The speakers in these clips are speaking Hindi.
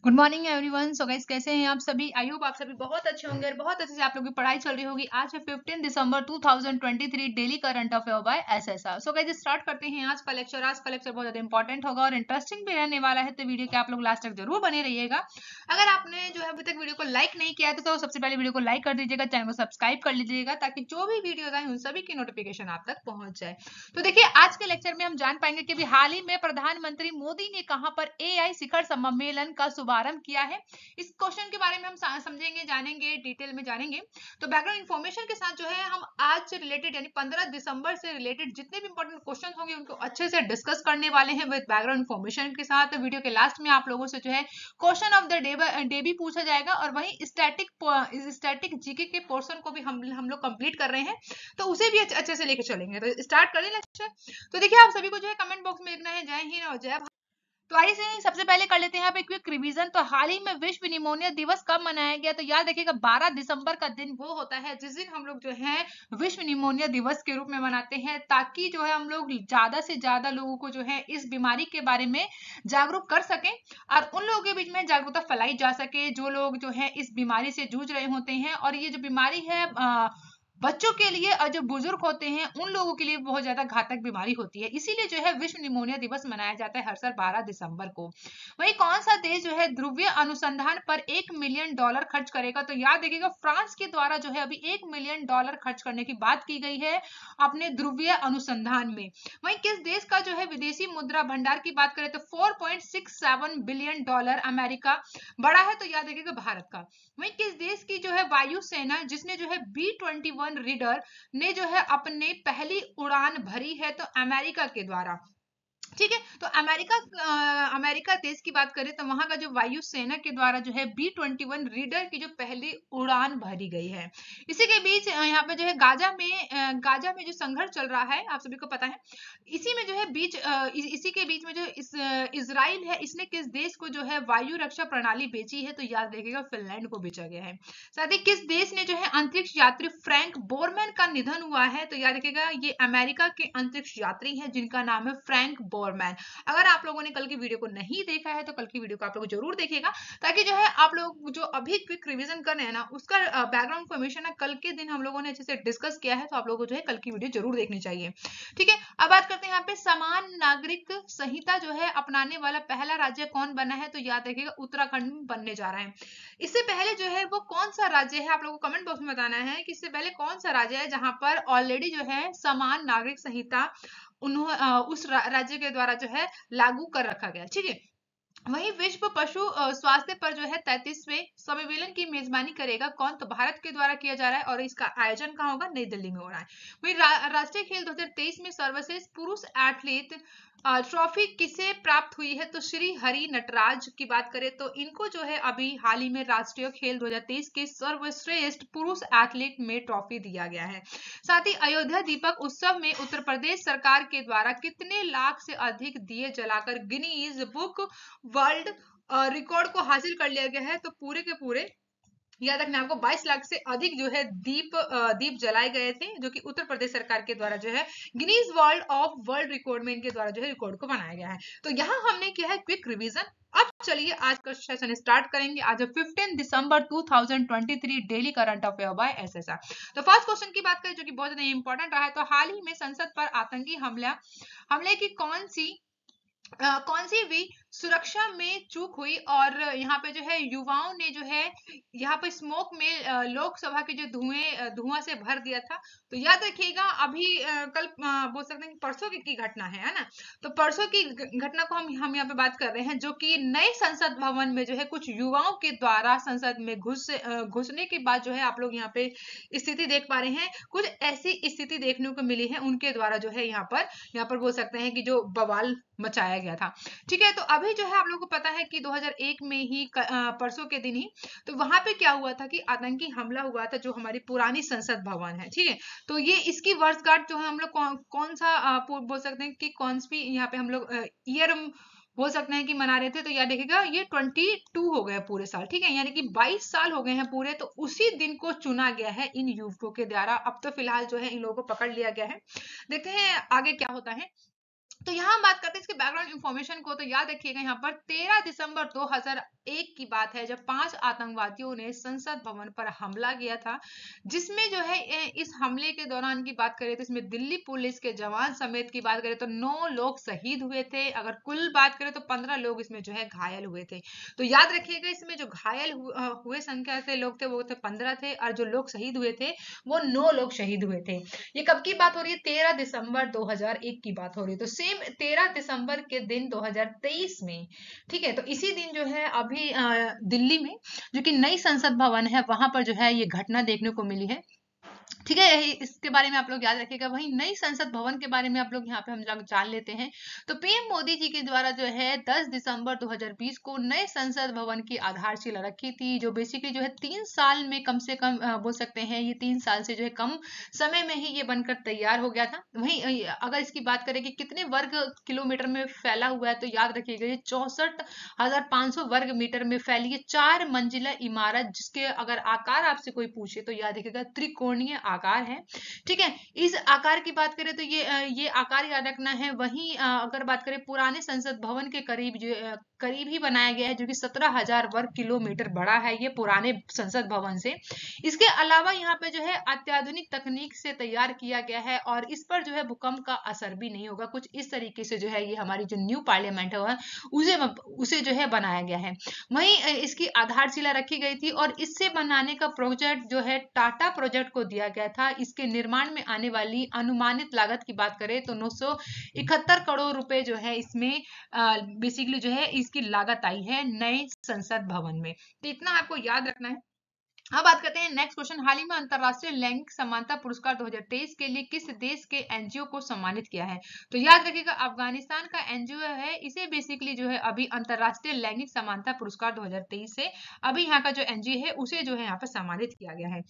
Good morning everyone. So guys, कैसे हैं आप सभी? आई होप आप सभी बहुत अच्छे होंगे और बहुत अच्छे से आप लोगों की पढ़ाई चल रही होगी। आज है 15 दिसंबर 2023, daily current affair by SSR. So guys, start करते हैं आज का लेक्चर। आज का लेक्चर बहुत ज्यादा इंपॉर्टेंट होगा और इंटरेस्टिंग भी रहने वाला है, तो वीडियो के आप लोग लास्ट तक जरूर बने रहिएगा। अगर आपने जो है अभी तक वीडियो को लाइक नहीं किया तो सबसे पहले वीडियो को लाइक कर दीजिएगा, चैनल को सब्सक्राइब कर लीजिएगा, ताकि जो भी वीडियो आए उन सभी की नोटिफिकेशन आप तक पहुंच जाए। तो देखिए, आज के लेक्चर में हम जान पाएंगे कि अभी हाल ही में प्रधानमंत्री मोदी ने कहां पर एआई शिखर सम्मेलन का शुभारंभ किया है। इस क्वेश्चन के बारे में हम समझेंगे, जानेंगे, डिटेल में जानेंगे। तो बैकग्राउंड इन्फॉर्मेशन के साथ जो है हम आज से रिलेटेड यानी 15 दिसंबर से रिलेटेड जितने भी इंपॉर्टेंट क्वेश्चन होंगे उनको अच्छे से डिस्कस करने वाले हैं विद बैकग्राउंड इन्फॉर्मेशन के साथ। तो वीडियो के लास्ट में आप लोगों से जो है क्वेश्चन ऑफ द डे भी पूछा जाएगा और वहीं स्टैटिक जीके के पोर्शन को भी हम लोग कंप्लीट कर रहे हैं, तो उसे भी अच्छे से लेके चलेंगे। तो स्टार्ट करें लेक्चर। तो देखिए, आप सभी को जो है कमेंट बॉक्स में लिखना है जय हिंद और जय। तो आइए से सबसे पहले कर लेते हैं यहाँ पे क्विक रिवीजन। तो हाल ही में विश्व निमोनिया दिवस कब मनाया गया? तो याद रखिएगा 12 दिसंबर का दिन वो होता है जिस दिन हम लोग जो है विश्व निमोनिया दिवस के रूप में मनाते हैं, ताकि जो है हम लोग ज्यादा से ज्यादा लोगों को जो है इस बीमारी के बारे में जागरूक कर सकें और उन लोगों के बीच में जागरूकता फैलाई जा सके जो लोग जो है इस बीमारी से जूझ रहे होते हैं। और ये जो बीमारी है बच्चों के लिए और जो बुजुर्ग होते हैं उन लोगों के लिए बहुत ज्यादा घातक बीमारी होती है, इसीलिए जो है विश्व निमोनिया दिवस मनाया जाता है हर साल 12 दिसंबर को। वही कौन सा देश जो है ध्रुवीय अनुसंधान पर $1 मिलियन खर्च करेगा? तो याद रखिएगा फ्रांस के द्वारा जो है अभी $1 मिलियन खर्च करने की बात की गई है अपने ध्रुवीय अनुसंधान में। वही किस देश का जो है विदेशी मुद्रा भंडार की बात करें तो $4.67 बिलियन अमेरिका बड़ा है, तो याद रखिएगा भारत का। वही किस देश की जो है वायुसेना जिसने जो है B-21 रीडर ने जो है अपने पहली उड़ान भरी है? तो अमेरिका के द्वारा। ठीक है, तो अमेरिका देश की बात करें तो वहां का जो वायुसेना के द्वारा जो है B-21 रीडर की जो पहली उड़ान भरी गई है। इसी के बीच यहाँ पे जो है गाजा में जो संघर्ष चल रहा है आप सभी को पता है। इसी में जो है इसी के बीच में जो इजराइल है, इसने किस देश को जो है वायु रक्षा प्रणाली बेची है? तो याद रखिएगा फिनलैंड को बेचा गया है। साथ ही किस देश ने जो है अंतरिक्ष यात्री फ्रैंक बोरमैन का निधन हुआ है? तो याद रखिएगा ये अमेरिका के अंतरिक्ष यात्री हैं जिनका नाम है फ्रैंक बोरमैन। अगर आप लोगों ने कल की वीडियो को नहीं देखा है तो कल की वीडियो को आप लोग जरूर देखिएगा, ताकि जो है आप लोग जो अभी क्विक रिवीजन कर रहे हैं ना उसका बैकग्राउंड इन्फॉर्मेशन कल के दिन हम लोगों ने अच्छे से डिस्कस किया है, तो आप लोगों को जो है कल की वीडियो जरूर देखनी चाहिए। ठीक है, अब बात करते हैं यहाँ पे समान नागरिक संहिता जो है अपनाने वाला पहला राज्य कौन बना है? तो याद रखिएगा उत्तराखंड बनने जा रहा है। इससे पहले जो है वो कौन सा राज्य है, आप लोगों को कमेंट बॉक्स में बताना है कि इससे पहले कौन सा राज्य है जहां पर ऑलरेडी जो है समान नागरिक संहिता उस राज्य के द्वारा जो है लागू कर रखा गया। ठीक है, वहीं विश्व पशु स्वास्थ्य पर जो है 33वें सम्मेलन की मेजबानी करेगा कौन? तो भारत के द्वारा किया जा रहा है और इसका आयोजन कहाँ होगा? नई दिल्ली में हो रहा है। वहीं राष्ट्रीय खेल 2023 में सर्वश्रेष्ठ पुरुष एथलीट ट्रॉफी किसे प्राप्त हुई है? तो श्री हरि नटराज की बात करें तो इनको जो है अभी हाल ही में राष्ट्रीय खेल 2023 के सर्वश्रेष्ठ पुरुष एथलीट में ट्रॉफी दिया गया है। साथ ही अयोध्या दीपक उत्सव में उत्तर प्रदेश सरकार के द्वारा कितने लाख से अधिक दिए जलाकर गिनीज बुक वर्ल्ड रिकॉर्ड को हासिल कर लिया गया है? तो पूरे के पूरे याद रखना आपको 22 लाख से अधिक जो है दीप जलाए गए थे, जो कि उत्तर प्रदेश सरकार के द्वारा जो है गिनीज वर्ल्ड रिकॉर्ड में इनके द्वारा जो है रिकॉर्ड को बनाया गया है। तो यहाँ हमने किया है क्विक रिवीजन। अब चलिए आज का सेशन स्टार्ट करेंगे। आज 15 दिसंबर 2023, daily current affair by SSR. तो फर्स्ट क्वेश्चन की बात करें जो कि बहुत ज्यादा इंपॉर्टेंट रहा है, तो हाल ही में संसद पर आतंकी हमले की कौन सी भी सुरक्षा में चूक हुई? और यहाँ पे जो है युवाओं ने जो है यहाँ पे स्मोक में लोकसभा के जो धुआं से भर दिया था। तो याद रखिएगा अभी कल बोल सकते हैं कि परसों की घटना है ना। तो परसों की घटना को हम यहाँ पे बात कर रहे हैं, जो कि नए संसद भवन में जो है कुछ युवाओं के द्वारा संसद में घुसने के बाद जो है आप लोग यहाँ पे स्थिति देख पा रहे हैं। कुछ ऐसी स्थिति देखने को मिली है उनके द्वारा जो है यहाँ पर बोल सकते हैं कि जो बवाल मचाया गया था। ठीक है, तो अभी जो है आप लोगों को पता है कि 2001 में ही परसों के दिन ही तो वहां पे क्या हुआ था कि आतंकी हमला हुआ था जो हमारी पुरानी संसद भवन है। ठीक है, तो ये इसकी वर्षगांठ जो है हम लोग कौन सा बोल सकते हैं कि कौन सी यहाँ पे हम लोग ईयर बोल सकते हैं कि मना रहे थे? तो याद देखिएगा ये 22 हो गए पूरे साल। ठीक है, यानी कि 22 साल हो गए हैं पूरे, तो उसी दिन को चुना गया है इन युवकों के द्वारा। अब तो फिलहाल जो है इन लोगों को पकड़ लिया गया है, देखते हैं आगे क्या होता है। तो यहाँ हम बात करते हैं इसके बैकग्राउंड इंफॉर्मेशन को। तो याद रखिएगा यहाँ पर 13 दिसंबर 2001 की बात है, जब 5 आतंकवादियों ने संसद भवन पर हमला किया था, जिसमें जो है इस हमले के दौरान की बात करें तो इसमें दिल्ली पुलिस के जवान समेत की बात करें तो 9 लोग शहीद हुए थे। अगर कुल बात करें तो 15 लोग इसमें जो है घायल हुए थे। तो याद रखिएगा, इसमें जो घायल हुए संख्या से लोग थे वो थे 15 थे, और जो लोग शहीद हुए थे वो 9 लोग शहीद हुए थे। ये कब की बात हो रही है? 13 दिसंबर 2001 की बात हो रही है। तो सेम 13 दिसंबर के दिन 2023 में, ठीक है, तो इसी दिन जो है अभी दिल्ली में जो कि नई संसद भवन है वहां पर जो है ये घटना देखने को मिली है। ठीक है, इसके बारे में आप लोग याद रखिएगा। वहीं नई संसद भवन के बारे में आप लोग यहाँ पे हम लोग जान लेते हैं। तो पीएम मोदी जी के द्वारा जो है 10 दिसंबर 2020 को नए संसद भवन की आधारशिला रखी थी, जो बेसिकली जो है 3 साल में कम से कम बोल सकते हैं, ये 3 साल से जो है कम समय में ही ये बनकर तैयार हो गया था। वहीं अगर इसकी बात करें कि कितने वर्ग किलोमीटर में फैला हुआ है, तो याद रखिएगा ये 64,500 वर्ग मीटर में फैली है 4 मंजिला इमारत, जिसके अगर आकार आपसे कोई पूछे तो याद रखिएगा त्रिकोणीय आकार है। ठीक है, इस आकार की बात करें तो ये आकार याद रखना है। वहीं अगर बात करें पुराने संसद भवन के करीब जो करीब ही बनाया गया है, जो कि 17,000 वर्ग किलोमीटर बड़ा है ये पुराने संसद भवन से। इसके अलावा यहाँ पे जो है अत्याधुनिक तकनीक से तैयार किया गया है, और इस पर जो है भूकंप का असर भी नहीं होगा। कुछ इस तरीके से जो है ये हमारी जो न्यू पार्लियामेंट है उसे जो है बनाया गया है। वहीं इसकी आधारशिला रखी गई थी, और इससे बनाने का प्रोजेक्ट जो है टाटा प्रोजेक्ट को दिया गया था। इसके निर्माण में आने वाली अनुमानित लागत की बात करें तो 971 करोड़ रुपए जो है इसमें बेसिकली जो है इसकी लागत आई है नए संसद भवन में। तो इतना आपको याद रखना है। अब बात करते हैं नेक्स्ट क्वेश्चन। हाल ही में अंतरराष्ट्रीय लैंगिक समानता पुरस्कार 2023 के लिए किस देश के एनजीओ को सम्मानित किया है? तो याद रखिएगा अफगानिस्तान का एनजीओ है, इसे बेसिकली जो है अभी अंतरराष्ट्रीय लैंगिक समानता पुरस्कार 2023 से अभी यहाँ का जो एनजीओ है उसे जो है यहाँ पर सम्मानित किया गया है।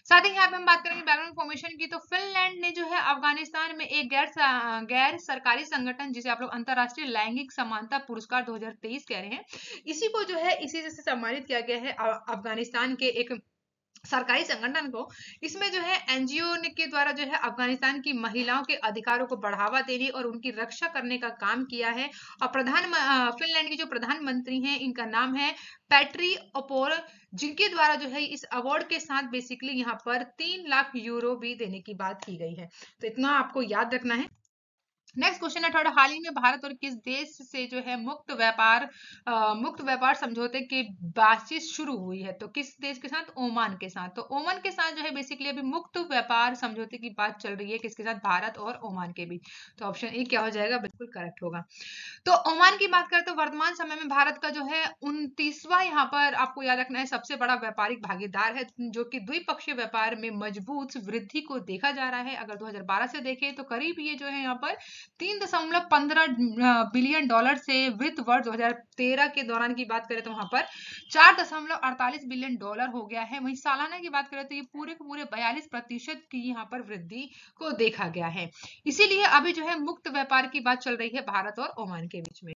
साथ ही यहाँ पे हम बात करेंगे बैकग्राउंड इन्फॉर्मेशन की, तो फिनलैंड ने जो है अफगानिस्तान में एक गैर सरकारी संगठन, जिसे आप लोग अंतरराष्ट्रीय लैंगिक समानता पुरस्कार 2023 कह रहे हैं, इसी को जो है इसी से सम्मानित किया गया है अफगानिस्तान के एक सरकारी संगठन को। इसमें जो है एनजीओ के द्वारा जो है अफगानिस्तान की महिलाओं के अधिकारों को बढ़ावा देने और उनकी रक्षा करने का काम किया है। और फिनलैंड की जो प्रधानमंत्री हैं इनका नाम है पैट्री ओपोर, जिनके द्वारा जो है इस अवार्ड के साथ बेसिकली यहाँ पर 3 लाख यूरो भी देने की बात की गई है। तो इतना आपको याद रखना है। नेक्स्ट क्वेश्चन है थोड़ा, हाल ही में भारत और किस देश से जो है मुक्त व्यापार समझौते की बातचीत शुरू हुई है? तो किस देश के साथ? ओमान के साथ। तो ओमान के साथ जो है बेसिकली अभी मुक्त व्यापार समझौते की बात चल रही है, किसके साथ? भारत और ओमान के बीच। तो ऑप्शन ए क्या हो जाएगा? बिल्कुल करेक्ट होगा। तो ओमान की बात करें तो वर्तमान समय में भारत का जो है 29वां यहाँ पर आपको याद रखना है सबसे बड़ा व्यापारिक भागीदार है, जो कि द्विपक्षीय व्यापार में मजबूत वृद्धि को देखा जा रहा है। अगर 2012 से देखें तो करीब ये जो है यहाँ पर 3.15 बिलियन डॉलर से वित्त वर्ष 2013 के दौरान की बात करें तो वहां पर 4.48 बिलियन डॉलर हो गया है। वहीं सालाना की बात करें तो ये पूरे के पूरे 42% की यहाँ पर वृद्धि को देखा गया है। इसीलिए अभी जो है मुक्त व्यापार की बात चल रही है भारत और ओमान के बीच में।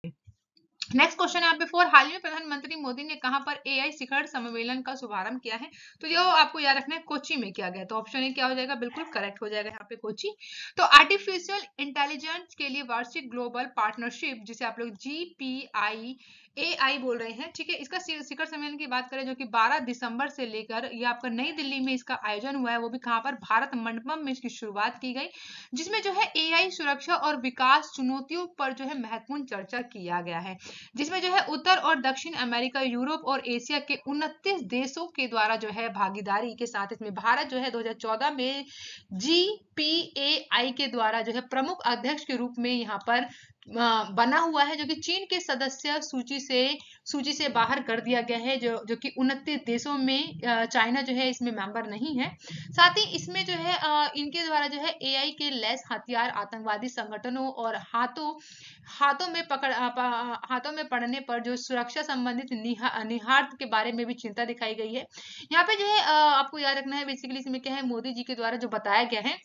नेक्स्ट क्वेश्चन है आप हाल ही में प्रधानमंत्री मोदी ने कहां पर एआई शिखर सम्मेलन का शुभारंभ किया है? तो ये आपको याद रखना है कोची में किया गया। तो ऑप्शन ए क्या हो जाएगा? बिल्कुल करेक्ट हो जाएगा यहाँ पे कोची। तो आर्टिफिशियल इंटेलिजेंस के लिए वार्षिक ग्लोबल पार्टनरशिप, जिसे आप लोग GPIAI बोल रहे हैं, ठीक है, इसका शिखर सम्मेलन की बात करें जो कि 12 दिसंबर से लेकर ये आपका नई दिल्ली में इसका आयोजन हुआ है, वो भी कहां पर? भारत मंडपम में इसकी शुरुआत की गई, जिसमें जो है एआई सुरक्षा और विकास चुनौतियों पर जो है महत्वपूर्ण चर्चा किया गया है, जिसमें जो है उत्तर और दक्षिण अमेरिका, यूरोप और एशिया के 29 देशों के द्वारा जो है भागीदारी के साथ इसमें भारत जो है 2014 में GPAI के द्वारा जो है प्रमुख अध्यक्ष के रूप में यहाँ पर बना हुआ है, जो कि चीन के सदस्य सूची से बाहर कर दिया गया है, जो कि 29 देशों में चाइना जो है इसमें मेंबर नहीं है। साथ ही इसमें जो है इनके द्वारा जो है एआई के लैस हथियार आतंकवादी संगठनों और हाथों में पड़ने पर जो सुरक्षा संबंधित निहितार्थ के बारे में भी चिंता दिखाई गई है। यहाँ पे जो है आपको याद रखना है बेसिकली इसमें क्या है, मोदी जी के द्वारा जो बताया गया है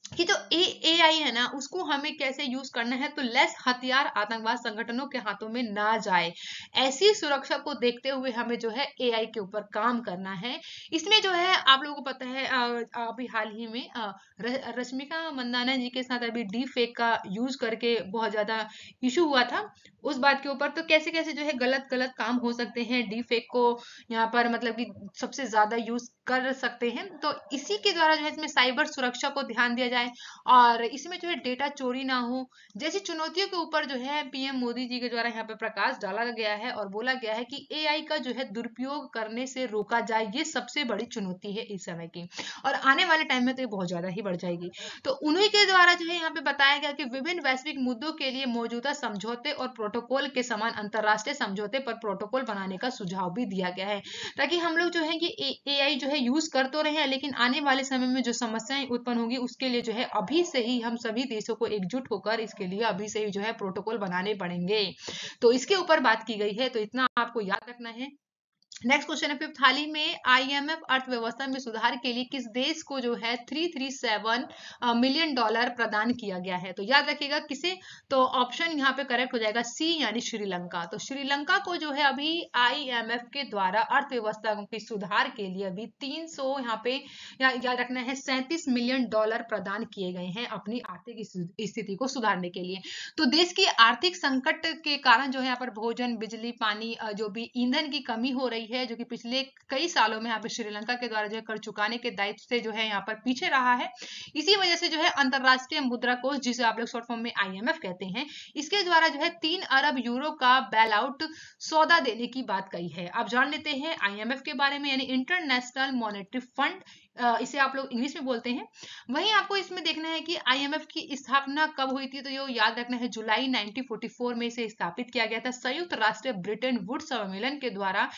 कि जो AI है ना उसको हमें कैसे यूज करना है, तो लेस हथियार आतंकवाद संगठनों के हाथों में ना जाए, ऐसी सुरक्षा को देखते हुए हमें जो है AI के ऊपर काम करना है। इसमें जो है आप लोगों को पता है अभी हाल ही में रश्मिका मंदाना जी के साथ अभी डीप फेक का यूज करके बहुत ज्यादा इशू हुआ था उस बात के ऊपर। तो कैसे कैसे जो है गलत गलत काम हो सकते हैं, डीप फेक को यहाँ पर मतलब कि सबसे ज्यादा यूज कर सकते हैं। तो इसी के द्वारा जो है इसमें साइबर सुरक्षा को ध्यान दिया जाए और इसमें जो है डेटा चोरी ना हो, जैसी चुनौतियों के ऊपर जो है पीएम मोदी जी के द्वारा यहाँ पे प्रकाश डाला गया है और बोला गया है कि AI का जो है दुरुपयोग करने से रोका जाए, ये सबसे बड़ी चुनौती है इस समय की, और आने वाले टाइम में तो ये बहुत ज्यादा ही बढ़ जाएगी। तो उन्हीं के द्वारा जो है यहाँ पे बताया गया कि विभिन्न वैश्विक मुद्दों के लिए मौजूदा समझौते और प्रोटोकॉल के समान अंतरराष्ट्रीय समझौते पर प्रोटोकॉल बनाने का सुझाव भी दिया गया है, ताकि हम लोग जो है कि AI जो है यूज कर तो रहे हैं, लेकिन आने वाले समय में जो समस्याएं उत्पन्न होंगी उसके लिए जो है अभी से ही हम सभी देशों को एकजुट होकर इसके लिए अभी से ही जो है प्रोटोकॉल बनाने पड़ेंगे। तो इसके ऊपर बात की गई है, तो इतना आपको याद रखना है। नेक्स्ट क्वेश्चन है फिफ्थ, हाल ही में IMF अर्थव्यवस्था में सुधार के लिए किस देश को जो है 337 मिलियन डॉलर प्रदान किया गया है, तो याद रखिएगा किसे, तो ऑप्शन यहाँ पे करेक्ट हो जाएगा सी यानी श्रीलंका। तो श्रीलंका को जो है अभी IMF के द्वारा अर्थव्यवस्था के सुधार के लिए अभी 300 यहाँ पे याद रखना है 37 मिलियन डॉलर प्रदान किए गए हैं अपनी आर्थिक स्थिति को सुधारने के लिए। तो देश की आर्थिक संकट के कारण जो है यहाँ पर भोजन, बिजली, पानी, जो भी ईंधन की कमी हो रही है, जो कि पिछले कई सालों में यहाँ पे श्रीलंका के द्वारा जो है कर चुकाने के दायित्व से जो है यहाँ पर पीछे रहा है। इसी वजह से जो है अंतरराष्ट्रीय मुद्रा कोष, जिसे आप लोग शॉर्ट फॉर्म में IMF कहते हैं, इसके द्वारा जो है 3 अरब यूरो का बेल आउट सौदा देने की बात कही है। आप जान लेते हैं IMF के बारे में, यानी इंटरनेशनल मॉनेटरी फंड, इसे आप लोग इंग्लिश में बोलते हैं। वहीं आपको इसमें देखना है कि IMF की स्थापना कब हुई थी, तो ये याद रखना है जुलाई 1944 में इसे स्थापित किया गया था संयुक्त राष्ट्र ब्रिटेन वुड सम्मेलन के द्वारा,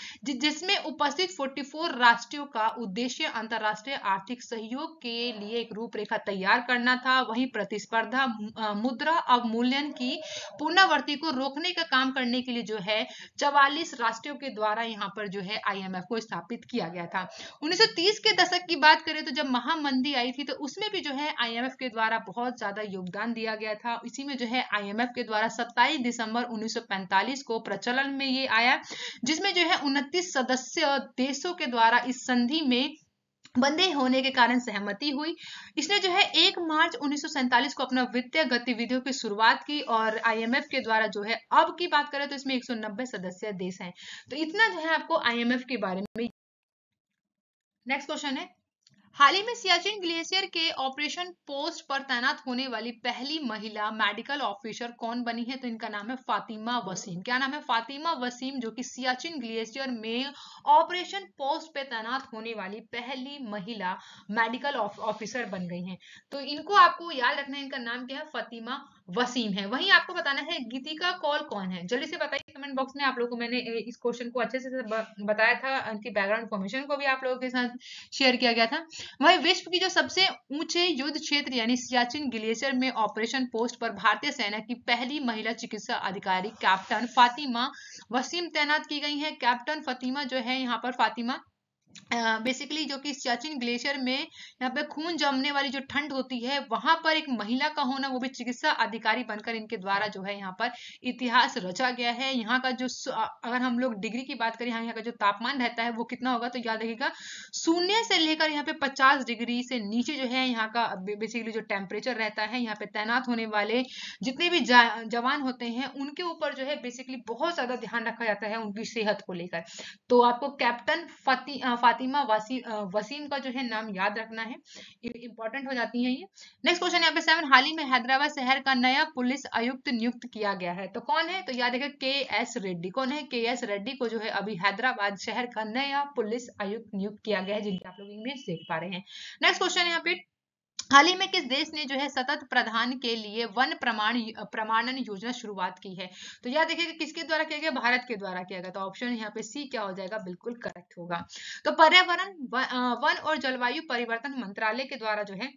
जिसमें उपस्थित 44 राष्ट्रों का उद्देश्य अंतरराष्ट्रीय आर्थिक सहयोग के लिए एक रूपरेखा तैयार करना था। वहीं प्रतिस्पर्धा, मुद्रा अवमूल्यन की पुनरावृत्ति को रोकने का काम करने के लिए जो है 44 राष्ट्रों के द्वारा यहाँ पर जो है IMF को स्थापित किया गया था। 1930 के दशक की बात करें तो जब महामंदी आई थी, तो उसमें भी जो है IMF के द्वारा बहुत ज्यादा योगदान दिया गया था। इसी में जो है IMF के द्वारा 27 दिसंबर 1945 को प्रचलन में ये आया, जिसमें जो है 29 सदस्य देशों के द्वारा इस संधि में बंधे होने के कारण सहमति हुई। इसने जो है 1 मार्च 1947 को अपना वित्तीय गतिविधियों की शुरुआत की और IMF के द्वारा जो है अब की बात करें तो इसमें 190 सदस्य देश हैं। तो इतना जो है आपको IMF के बारे में। नेक्स्ट क्वेश्चन है, हाल ही में सियाचिन ग्लेशियर के ऑपरेशन पोस्ट पर तैनात होने वाली पहली महिला मेडिकल ऑफिसर कौन बनी है, तो इनका नाम है फातिमा वसीम। क्या नाम है? फातिमा वसीम, जो कि सियाचिन ग्लेशियर में ऑपरेशन पोस्ट पे तैनात होने वाली पहली महिला मेडिकल ऑफिसर बन गई हैं। तो इनको आपको याद रखना है, इनका नाम क्या है? फातिमा वसीम है। वहीं आपको बताना है गीतिका कौल कौन है, जल्दी से बताइए कमेंट बॉक्स में। आप लोगों को मैंने इस क्वेश्चन को अच्छे से बताया था, इनकी बैकग्राउंड इन्फॉर्मेशन को भी आप लोगों के साथ शेयर किया गया था। वही विश्व की जो सबसे ऊंचे युद्ध क्षेत्र यानी सियाचिन ग्लेशियर में ऑपरेशन पोस्ट पर भारतीय सेना की पहली महिला चिकित्सा अधिकारी कैप्टन फातिमा वसीम तैनात की गई हैं। कैप्टन फातिमा जो है यहाँ पर फातिमा बेसिकली जो कि सियाचिन ग्लेशियर में यहाँ पे खून जमने वाली जो ठंड होती है वहां पर एक महिला का होना, वो भी चिकित्सा अधिकारी बनकर, इनके द्वारा जो है यहाँ पर इतिहास रचा गया है। यहाँ का जो अगर हम लोग डिग्री की बात करें, यहाँ का जो तापमान रहता है वो कितना होगा, तो याद रखिएगा 0 से लेकर यहाँ पे 50 डिग्री से नीचे जो है यहाँ का बेसिकली जो टेम्परेचर रहता है। यहाँ पे तैनात होने वाले जितने भी जवान होते हैं उनके ऊपर जो है बेसिकली बहुत ज्यादा ध्यान रखा जाता है उनकी सेहत को लेकर। तो आपको कैप्टन फातिमा वसीम का जो है नाम याद रखना है, इंपॉर्टेंट हो जाती है ये। नेक्स्ट क्वेश्चन यहाँ पे 7, हाल ही में हैदराबाद शहर का नया पुलिस आयुक्त नियुक्त किया गया है, तो कौन है? तो याद रखिए KS रेड्डी। कौन है? KS रेड्डी को जो है अभी हैदराबाद शहर का नया पुलिस आयुक्त नियुक्त किया गया है, जिनकी आप लोग इमेज देख पा रहे हैं। नेक्स्ट क्वेश्चन यहाँ पे, हाल ही में किस देश ने जो है सतत प्रधान के लिए वन प्रमाणन योजना शुरुआत की है, तो याद देखिए कि किसके द्वारा किया गया? भारत के द्वारा किया गया। तो ऑप्शन यहाँ पे सी क्या हो जाएगा? बिल्कुल करेक्ट होगा। तो पर्यावरण, वन और जलवायु परिवर्तन मंत्रालय के द्वारा जो है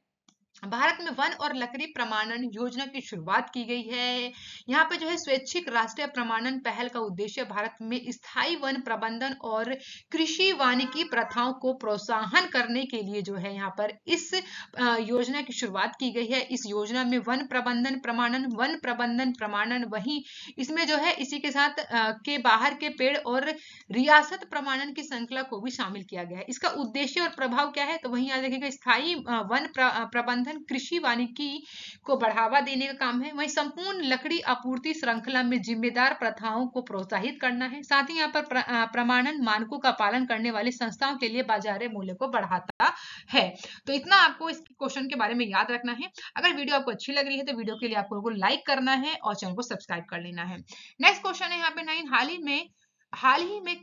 भारत में वन और लकड़ी प्रमाणन योजना की शुरुआत की गई है। यहाँ पे जो है स्वैच्छिक राष्ट्रीय प्रमाणन पहल का उद्देश्य भारत में स्थायी वन प्रबंधन और कृषि वानिकी प्रथाओं को प्रोत्साहन करने के लिए जो है यहाँ पर इस योजना की शुरुआत की गई है। इस योजना में वन प्रबंधन प्रमाणन वही इसमें जो है इसी के साथ के बाहर के पेड़ और रियासत प्रमाणन की श्रृंखला को भी शामिल किया गया है। इसका उद्देश्य और प्रभाव क्या है, तो वही यहाँ देखिएगा स्थायी वन प्रबंधन कृषि वानिकी को बढ़ावा देने का काम है। वही संपूर्ण लकड़ी आपूर्ति श्रृंखला में जिम्मेदार प्रथाओं को प्रोत्साहित करना है। साथ ही यहाँ पर प्रमाणन मानकों का पालन करने वाली संस्थाओं के लिए बाजार मूल्य को बढ़ाता है। तो इतना आपको इस क्वेश्चन के बारे में याद रखना है। अगर वीडियो आपको अच्छी लग रही है तो वीडियो के लिए आपको लाइक करना है और चैनल को सब्सक्राइब कर लेना है। नेक्स्ट क्वेश्चन है यहाँ पे 9, हाल ही में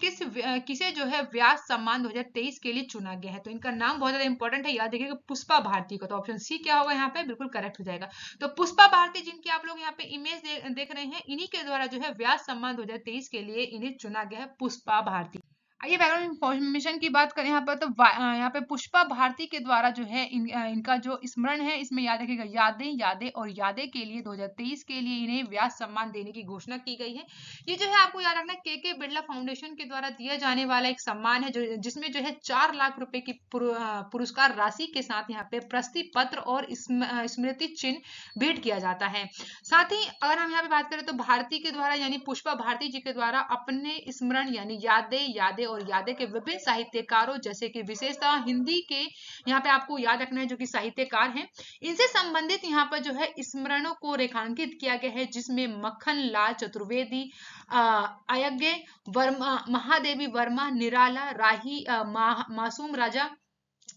किसे जो है व्यास सम्मान 2023 के लिए चुना गया है। तो इनका नाम बहुत ज्यादा इंपॉर्टेंट है, याद रखिएगा पुष्पा भारती को। तो ऑप्शन सी क्या होगा यहाँ पे, बिल्कुल करेक्ट हो जाएगा। तो पुष्पा भारती जिनकी आप लोग यहाँ पे इमेज देख रहे हैं, इन्हीं के द्वारा जो है व्यास सम्मान 2023 के लिए इन्हें चुना गया है, पुष्पा भारती। आइए बैकग्राउंड इंफॉर्मेशन की बात करें यहाँ पर, तो यहाँ पे पुष्पा भारती के द्वारा जो है इनका जो स्मरण है, इसमें याद रखिएगा यादें के लिए 2023 के लिए इन्हें व्यास सम्मान देने की घोषणा की गई है। ये जो है आपको याद रखना के बिरला फाउंडेशन के द्वारा दिया जाने वाला एक सम्मान है, जो जिसमें जो है 4 लाख रुपए की पुरस्कार राशि के साथ यहाँ पे प्रशस्ति पत्र और स्मृति चिन्ह भेंट किया जाता है। साथ ही अगर हम यहाँ पे बात करें तो भारती के द्वारा यानी पुष्पा भारती जी के द्वारा अपने स्मरण यानी यादें के विभिन्न साहित्यकारों जैसे कि विशेषतः हिंदी के यहाँ पे आपको याद रखना है जो कि साहित्यकार हैं, इनसे संबंधित यहाँ पर जो है स्मरणों को रेखांकित किया गया है, जिसमें मक्खन लाल चतुर्वेदी, अयज्ञ वर्मा, महादेवी वर्मा, निराला राही, मासूम राजा,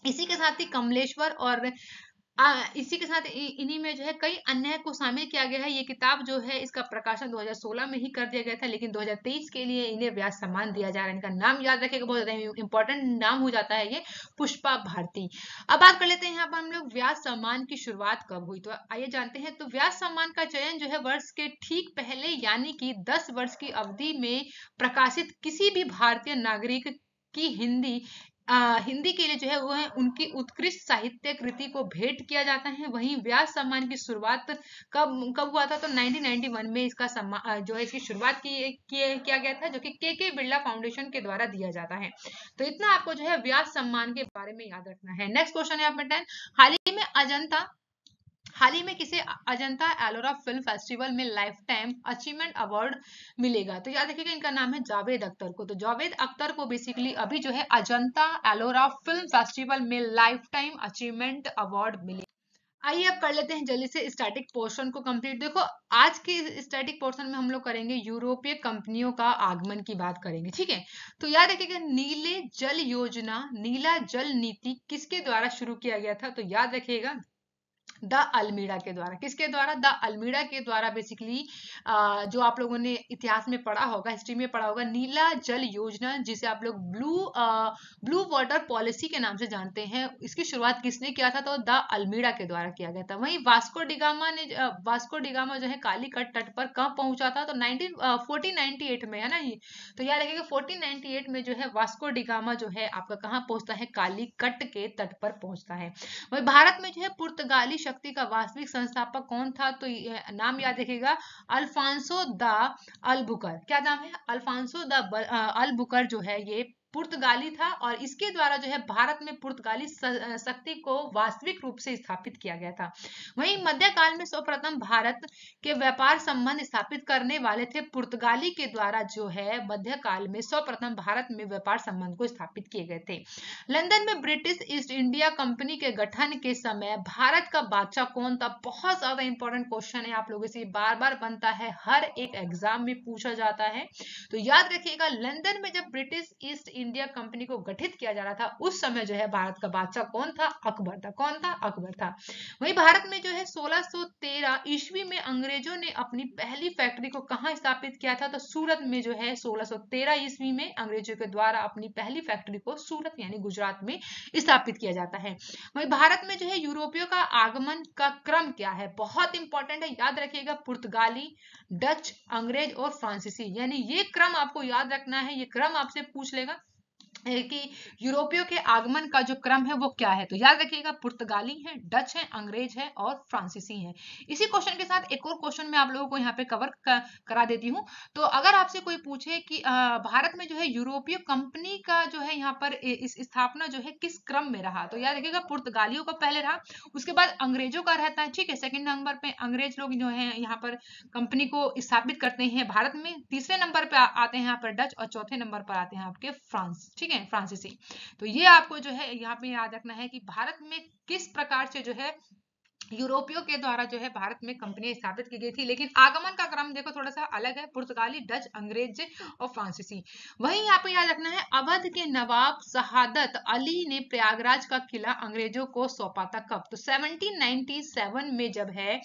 इसी के साथ ही कमलेश्वर और इसी के साथ इन्हीं में जो है कई अन्य को शामिल किया गया है। ये किताब जो है इसका प्रकाशन 2016 में ही कर दिया गया था, लेकिन 2023 के लिए इन्हें व्यास सम्मान दिया जा रहा है। इनका नाम याद रखेगा, बहुत ज्यादा इंपॉर्टेंट नाम हो जाता है ये, पुष्पा भारती। अब बात कर लेते हैं यहाँ पर हम लोग व्यास सम्मान की शुरुआत कब हुई, तो आइए जानते हैं। तो व्यास सम्मान का चयन जो है वर्ष के ठीक पहले यानी कि 10 वर्ष की अवधि में प्रकाशित किसी भी भारतीय नागरिक की हिंदी के लिए जो है वो है उनकी उत्कृष्ट साहित्य कृति को भेंट किया जाता है। वहीं व्यास सम्मान की शुरुआत कब हुआ था, तो 1991 में इसका सम्मान जो है इसकी शुरुआत किया गया था, जो कि के बिरला फाउंडेशन के द्वारा दिया जाता है। तो इतना आपको जो है व्यास सम्मान के बारे में याद रखना है। नेक्स्ट क्वेश्चन है आपका 10, हाल ही में किसे अजंता एलोरा फिल्म फेस्टिवल में लाइफ टाइम अचीवमेंट अवार्ड मिलेगा, तो याद रखिएगा इनका नाम है जावेद अख्तर को। तो जावेद अख्तर को बेसिकली अभी जो है अजंता एलोरा फिल्म फेस्टिवल में लाइफ टाइम अचीवमेंट अवार्ड मिलेगा। आइए अब कर लेते हैं जल्दी से स्टैटिक पोर्शन को कंप्लीट। देखो आज के स्टैटिक पोर्शन में हम लोग करेंगे यूरोपीय कंपनियों का आगमन की बात करेंगे, ठीक है। तो याद रखिएगा नीला जल नीति किसके द्वारा शुरू किया गया था, तो याद रखिएगा द अल्मीड़ा के द्वारा। किसके द्वारा, द अल्मीड़ा के द्वारा। बेसिकली जो आप लोगों ने इतिहास में पढ़ा होगा, हिस्ट्री में पढ़ा होगा, नीला जल योजना जिसे आप लोग ब्लू वाटर पॉलिसी के नाम से जानते हैं, इसकी शुरुआत किसने किया था, तो द अल्मीड़ा के द्वारा किया गया था। वहीं वास्को डिगामा जो है कालीकट तट पर कब पहुंचा था, तो 1498 में, है ना ये। तो याद रखिएगा 1498 में जो है वास्को डिगामा जो है आपका कहाँ पहुंचता है, कालीकट के तट पर पहुंचता है। वही भारत में जो है पुर्तगाली शक्ति का वास्तविक संस्थापक कौन था, तो नाम याद रखिएगा अल्फांसो द अल्बुकर। क्या नाम है, अल्फांसो द अल्बुकर जो है ये पुर्तगाली था, और इसके द्वारा जो है भारत में पुर्तगाली शक्ति को वास्तविक रूप से स्थापित किया गया था। वहीं मध्यकाल में सर्वप्रथम भारत के व्यापार संबंध स्थापित करने वाले थे पुर्तगाली के द्वारा, जो है मध्यकाल में सर्वप्रथम भारत में व्यापार संबंध को स्थापित किए गए थे। लंदन में ब्रिटिश ईस्ट इंडिया कंपनी के गठन के समय भारत का बादशाह कौन था, बहुत ज्यादा इंपॉर्टेंट क्वेश्चन है, आप लोगों से बार बार बनता है, हर एक एग्जाम में पूछा जाता है। तो याद रखिएगा लंदन में जब ब्रिटिश ईस्ट इंडिया कंपनी को गठित किया जा रहा था, उस समय जो है भारत का बादशाह कौन था, अकबर था। कौन था, अकबर था। वही भारत में जो है 1613 ईस्वी में अंग्रेजों ने अपनी पहली फैक्ट्री को कहाँ स्थापित किया था, तो सूरत में जो है 1613 ईस्वी में अंग्रेजों के द्वारा अपनी पहली फैक्ट्री को सूरत यानी गुजरात में स्थापित किया जाता है। वही भारत में जो है यूरोपियों का आगमन का क्रम क्या है, बहुत इंपॉर्टेंट है, याद रखिएगा पुर्तगाली, डच, अंग्रेज और फ्रांसीसी, यानी ये क्रम आपको याद रखना है, ये क्रम आपसे पूछ लेगा। कि यूरोपियों के आगमन का जो क्रम है वो क्या है। तो याद रखिएगा, पुर्तगाली है, डच है, अंग्रेज है और फ्रांसीसी है। इसी क्वेश्चन के साथ एक और क्वेश्चन मैं आप लोगों को यहाँ पे करा देती हूँ। तो अगर आपसे कोई पूछे कि भारत में जो है यूरोपीय कंपनी का जो है यहाँ पर इस स्थापना जो है किस क्रम में रहा, तो याद रखिएगा पुर्तगालियों का पहले रहा, उसके बाद अंग्रेजों का रहता है, ठीक है। सेकंड नंबर पे अंग्रेज लोग जो है यहाँ पर कंपनी को स्थापित करते हैं भारत में। तीसरे नंबर पे आते हैं यहाँ पर डच और चौथे नंबर पर आते हैं आपके फ्रांस, ठीक है, फ्रांसीसी। तो ये आपको जो है यहाँ पे याद रखना है कि भारत में किस प्रकार से जो है यूरोपियों के द्वारा जो है भारत में कंपनी स्थापित की गई थी। लेकिन आगमन का क्रम देखो थोड़ा सा अलग है, पुर्तगाली, डच, अंग्रेज और फ्रांसीसी। वहीं यहाँ पे याद रखना है, अवध के नवाब शहादत अली ने प्रयागराज का किला अंग्रेजों को सौंपा था कब? तो 1797 में जब है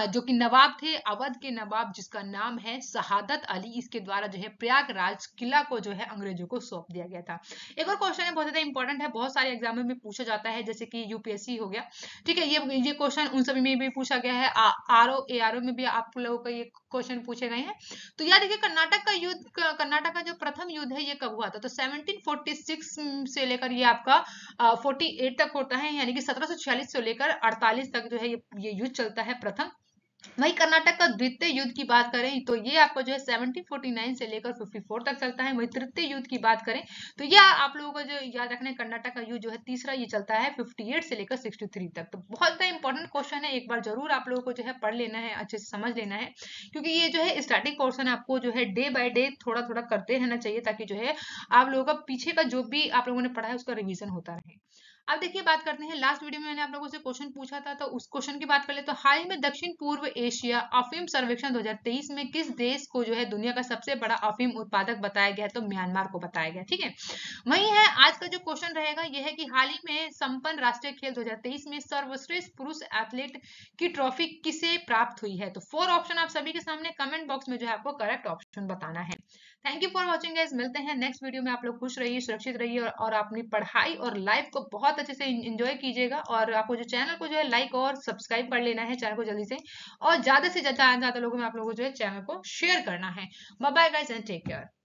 जो कि नवाब थे, अवध के नवाब जिसका नाम है शहादत अली, इसके द्वारा जो है प्रयागराज किला को जो है अंग्रेजों को सौंप दिया गया था। एक और क्वेश्चन है, बहुत ज्यादा इंपॉर्टेंट है, बहुत सारे एग्जाम में पूछा जाता है, जैसे कि यूपीएससी हो गया, ठीक है। ये क्वेश्चन उन सभी में भी पूछा गया है, आरओ एआरओ में भी आप लोगों का ये क्वेश्चन पूछे गए हैं। तो याद देखिए, कर्नाटक का युद्ध, कर्नाटक का जो प्रथम युद्ध है ये कब हुआ था? तो 1746 से लेकर ये आपका 48 तक होता है, यानी कि 1746 से लेकर 48 तक जो है ये युद्ध चलता है प्रथम। वही कर्नाटक का द्वितीय युद्ध की बात करें तो ये आपको जो है 1749 से लेकर 54 तक चलता है। वही तृतीय युद्ध की बात करें तो ये आप लोगों को जो याद रखना है, कर्नाटक का युद्ध जो है तीसरा ये चलता है 58 से लेकर 63 तक। तो बहुत ज्यादा इंपॉर्टेंट क्वेश्चन है, एक बार जरूर आप लोगों को जो है पढ़ लेना है, अच्छे से समझ लेना है, क्योंकि ये जो है स्टैटिक पोर्शन आपको जो है डे बाय डे थोड़ा थोड़ा करते रहना चाहिए, ताकि जो है आप लोगों का पीछे का जो भी आप लोगों ने पढ़ा है उसका रिविजन होता रहे। अब देखिए, बात करते हैं, लास्ट वीडियो में मैंने आप लोगों से क्वेश्चन पूछा था, तो उस क्वेश्चन की बात कर ले। तो हाल ही में दक्षिण पूर्व एशिया अफीम सर्वेक्षण 2023 में किस देश को जो है दुनिया का सबसे बड़ा अफीम उत्पादक बताया गया है? तो म्यांमार को बताया गया, ठीक है। वही है, आज का जो क्वेश्चन रहेगा यह है कि हाल ही में संपन्न राष्ट्रीय खेल 2023 में सर्वश्रेष्ठ पुरुष एथलीट की ट्रॉफी किसे प्राप्त हुई है? तो 4 ऑप्शन आप सभी के सामने कमेंट बॉक्स में जो है आपको करेक्ट ऑप्शन बताना है। Thank you for watching guys, मिलते हैं नेक्स्ट वीडियो में। आप लोग खुश रहिए, सुरक्षित रहिए और अपनी पढ़ाई और लाइफ को बहुत अच्छे से एंजॉय कीजिएगा। और आपको जो चैनल को जो है लाइक और सब्सक्राइब कर लेना है चैनल को जल्दी से, और ज्यादा से ज्यादा लोगों में आप लोगों को जो है चैनल को शेयर करना है। Bye bye guys and take care.